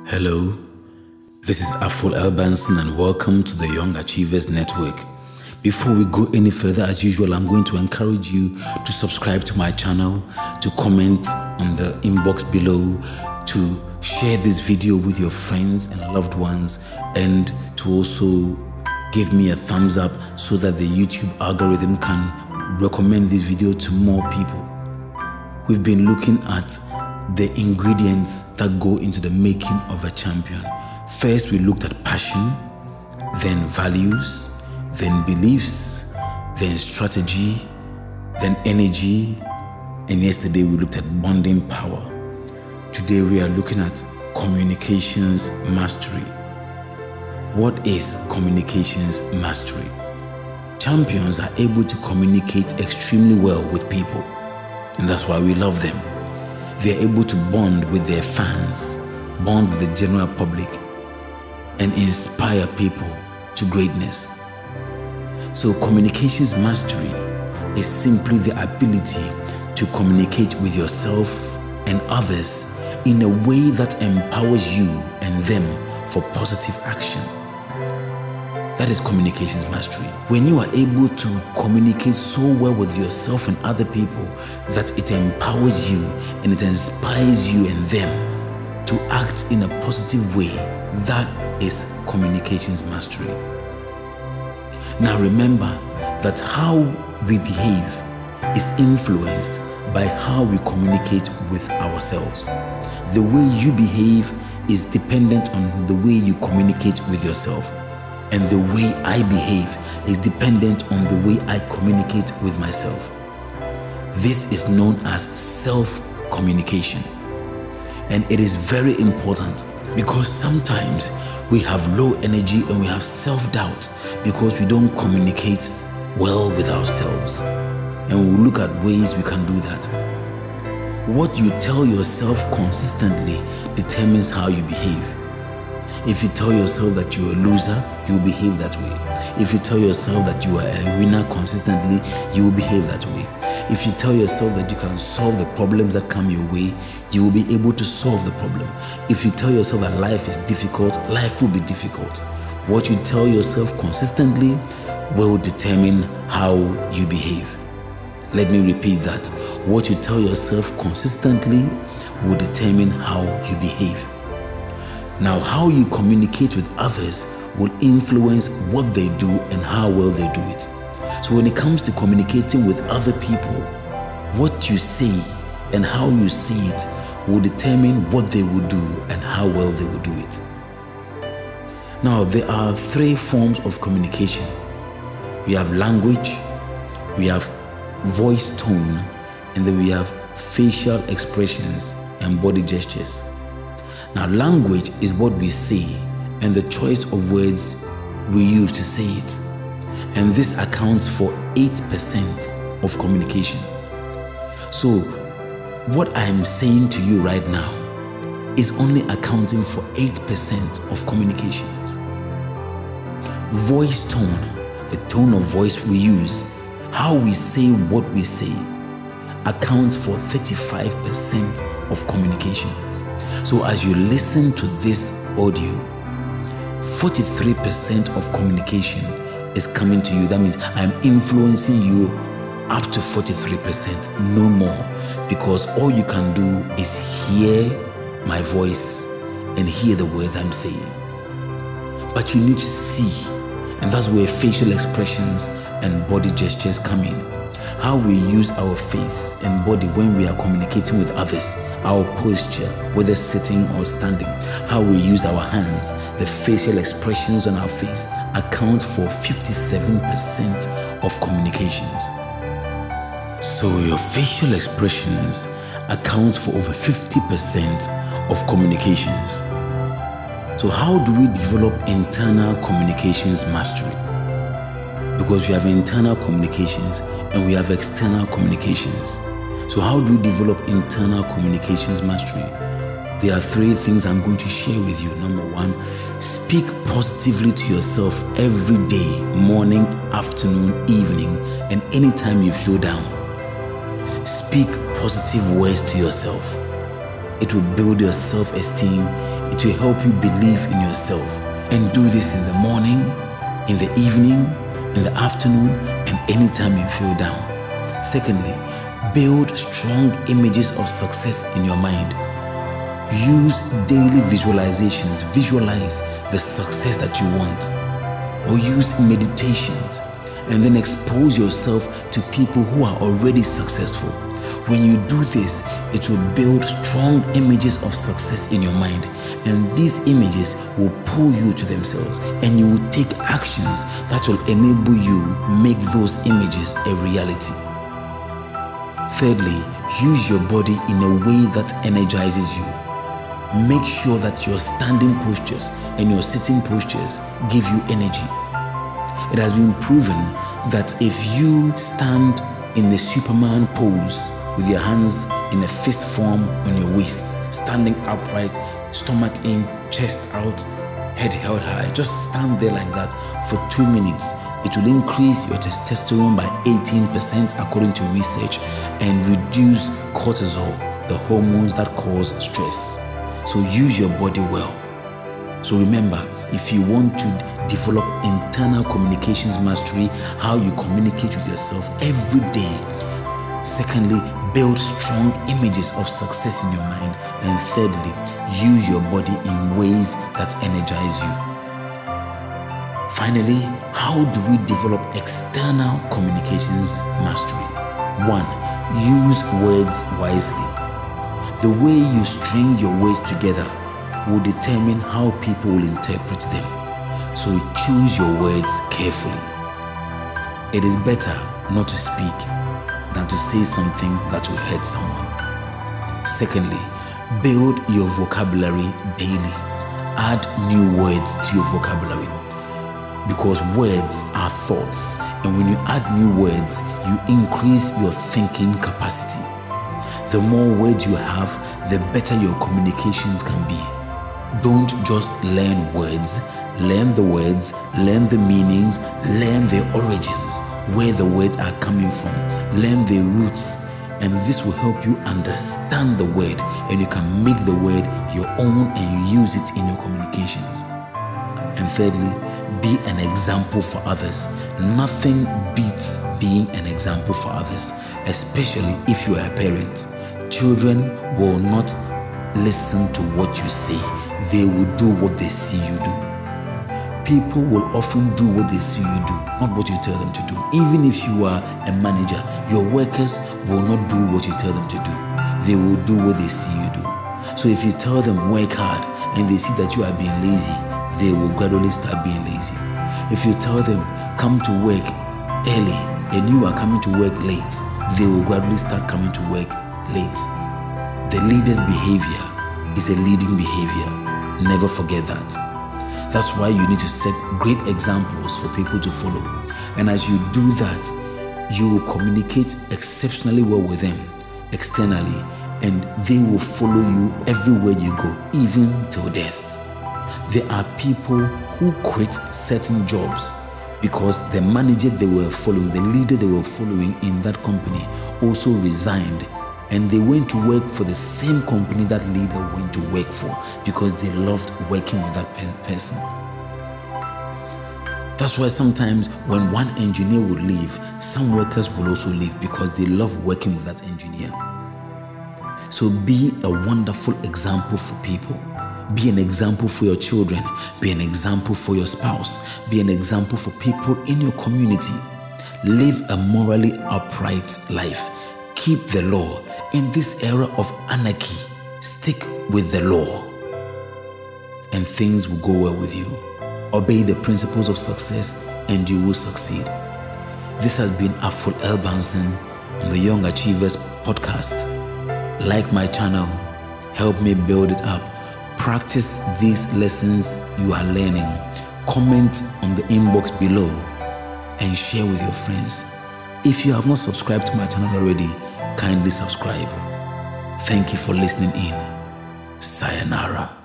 Hello, this is Afful Banson and welcome to the Young Achievers Network. Before we go any further, as usual, I'm going to encourage you to subscribe to my channel, to comment on the inbox below, to share this video with your friends and loved ones, and to also give me a thumbs up so that the YouTube algorithm can recommend this video to more people. We've been looking at the ingredients that go into the making of a champion. First, we looked at passion, then values, then beliefs, then strategy, then energy, and yesterday we looked at bonding power. Today we are looking at communications mastery. What is communications mastery? Champions are able to communicate extremely well with people, and that's why we love them. They are able to bond with their fans, bond with the general public, and inspire people to greatness. So communications mastery is simply the ability to communicate with yourself and others in a way that empowers you and them for positive action. That is communications mastery. When you are able to communicate so well with yourself and other people that it empowers you and it inspires you and them to act in a positive way, that is communications mastery. Now remember that how we behave is influenced by how we communicate with ourselves. The way you behave is dependent on the way you communicate with yourself. And the way I behave is dependent on the way I communicate with myself. This is known as self-communication. And it is very important because sometimes we have low energy and we have self-doubt because we don't communicate well with ourselves. And we'll look at ways we can do that. What you tell yourself consistently determines how you behave. If you tell yourself that you're a loser, you will behave that way. If you tell yourself that you are a winner consistently, you will behave that way. If you tell yourself that you can solve the problems that come your way, you will be able to solve the problem. If you tell yourself that life is difficult, life will be difficult. What you tell yourself consistently will determine how you behave. Let me repeat that. What you tell yourself consistently will determine how you behave. Now, how you communicate with others will influence what they do and how well they do it. So when it comes to communicating with other people, what you say and how you say it will determine what they will do and how well they will do it. Now, there are three forms of communication. We have language, we have voice tone, and then we have facial expressions and body gestures. Now, language is what we say and the choice of words we use to say it. And this accounts for 8% of communication. So, what I'm saying to you right now is only accounting for 8% of communications. Voice tone, the tone of voice we use, how we say what we say, accounts for 35% of communications. So as you listen to this audio, 43% of communication is coming to you. That means I'm influencing you up to 43%, no more, because all you can do is hear my voice and hear the words I'm saying. But you need to see, and that's where facial expressions and body gestures come in. How we use our face and body when we are communicating with others, our posture, whether sitting or standing, how we use our hands, the facial expressions on our face account for 57% of communications. So your facial expressions account for over 50% of communications. So how do we develop internal communications mastery? Because we have internal communications and we have external communications. So how do we develop internal communications mastery? There are three things I'm going to share with you. Number one, speak positively to yourself every day, morning, afternoon, evening, and anytime you feel down. Speak positive words to yourself. It will build your self-esteem It will help you believe in yourself. And do this in the morning, in the evening, in the afternoon, and anytime you feel down. Secondly, build strong images of success in your mind. Use daily visualizations. Visualize the success that you want. Or use meditations. And then expose yourself to people who are already successful. When you do this, it will build strong images of success in your mind. And these images will pull you to themselves. And you will take actions that will enable you make those images a reality. Thirdly, use your body in a way that energizes you. Make sure that your standing postures and your sitting postures give you energy. It has been proven that if you stand in the Superman pose with your hands in a fist form on your waist, standing upright, stomach in, chest out, head held high, just stand there like that for 2 minutes. It will increase your testosterone by 18% according to research and reduce cortisol, the hormones that cause stress. So use your body well. So remember, if you want to develop internal communications mastery, how you communicate with yourself every day. Secondly, build strong images of success in your mind. And thirdly, use your body in ways that energize you. Finally, how do we develop external communications mastery? 1. Use words wisely. The way you string your words together will determine how people will interpret them. So choose your words carefully. It is better not to speak than to say something that will hurt someone. Secondly, build your vocabulary daily. Add new words to your vocabulary, because words are thoughts, and when you add new words, you increase your thinking capacity. The more words you have, the better your communications can be. Don't just learn words. Learn the words, learn the meanings, learn their origins, where the words are coming from, learn their roots, and this will help you understand the word, and you can make the word your own and you use it in your communications. And thirdly, be an example for others. Nothing beats being an example for others, especially if you are a parent. Children will not listen to what you say. They will do what they see you do. People will often do what they see you do, not what you tell them to do. Even if you are a manager, your workers will not do what you tell them to do. They will do what they see you do. So if you tell them work hard and they see that you are being lazy, they will gradually start being lazy. If you tell them come to work early and you are coming to work late, they will gradually start coming to work late. The leader's behavior is a leading behavior. Never forget that. That's why you need to set great examples for people to follow. And as you do that, you will communicate exceptionally well with them externally, and they will follow you everywhere you go, even till death. There are people who quit certain jobs because the manager they were following, the leader they were following in that company also resigned, and they went to work for the same company that leader went to work for because they loved working with that person. That's why sometimes when one engineer would leave, some workers will also leave because they love working with that engineer. So be a wonderful example for people. Be an example for your children. Be an example for your spouse. Be an example for people in your community. Live a morally upright life. Keep the law. In this era of anarchy, stick with the law, and things will go well with you. Obey the principles of success and you will succeed. This has been Afful Banson on the Young Achievers podcast. Like my channel, help me build it up. Practice these lessons you are learning. Comment on the inbox below and share with your friends. If you have not subscribed to my channel already, kindly subscribe. Thank you for listening in. Sayonara.